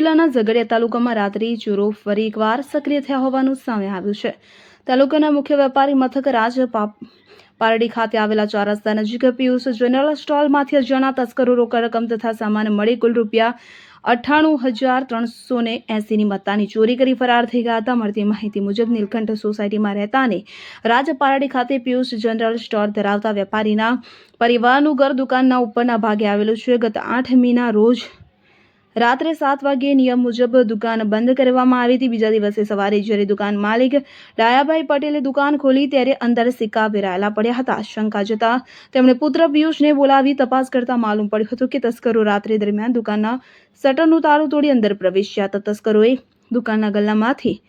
જિલ્લાના ઝઘડિયા તાલુકામાં રાત્રિ ચોરો ફરી એકવાર સક્રિય થયા હોવાનું સામે આવ્યું છે। તાલુકાના મુખ્ય વેપારી મથક પારડી ખાતે આવેલા 4 રસ્તા નજીક પિયુષ જનરલ સ્ટોલમાંથી અજાણ્યા તસ્કરો રોકડ રકમ તથા સામાન મળી કુલ ₹98,380 ની મત્તાની ચોરી કરી ફરાર થઈ ગયા હતા। મળતી માહિતી મુજબ નીલકંઠ સોસાયટીમાં રહેતા અને પારડી ખાતે પિયુષ જનરલ સ્ટોર ધરાવતા વેપારીના પરિવારનું ઘર દુકાનના ઉપરના ભાગે આવેલું છે। ગત 8 મીના રોજ રાત્રે 7 વાગ્યે નિયમ મુજબ દુકાન બંધ કરવામાં આવી હતી। બીજા દિવસે સવારે જ્યારે દુકાન માલિક ડાયાભાઈ પટેલે દુકાન ખોલી ત્યારે અંદર સિક્કા વેરાયેલા પડ્યા હતા। શંકા જતા તેમણે પુત્ર પિયુષને બોલાવી તપાસ કરતા માલુમ પડ્યું હતું કે તસ્કરો રાત્રિ દરમિયાન દુકાનના શટરનું તાળું તોડી અંદર પ્રવેશ્યા હતા। તસ્કરોએ દુકાનના ગલ્લામાંથી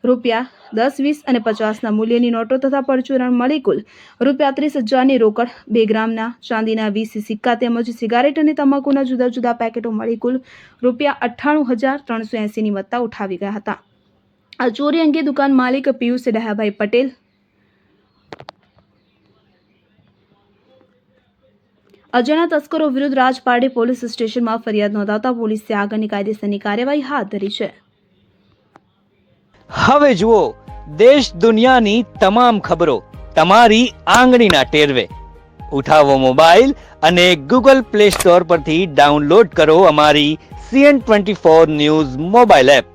₹10, 20 અને 50ના મૂલ્યની નોટો તથા પરચુરણ મળી કુલ ₹30,000ની રોકડ, 2 ગ્રામના ચાંદીના 20 સિક્કા તેમજ સિગારેટ અને તમાકુના જુદા જુદા પેકેટો મળી કુલ ₹98,380ની મત્તા ઉઠાવી ગયા હતા। આ ચોરી અંગે દુકાન માલિક પિયુષ ડાયાભાઈ પટેલ અજાણ્યા તસ્કરો વિરુદ્ધ રાજપારડી પોલીસ સ્ટેશનમાં ફરિયાદ નોંધાવતા પોલીસે આગળની કાયદેસરની કાર્યવાહી હાથ ધરી છે। હવે જુઓ દેશ દુનિયાની તમામ ખબરો તમારી આંગળીના ટેરવે। ઉઠાવો મોબાઈલ અને ગૂગલ પ્લે સ્ટોર પરથી ડાઉનલોડ કરો અમારી CN24 ન્યૂઝ મોબાઈલ એપ।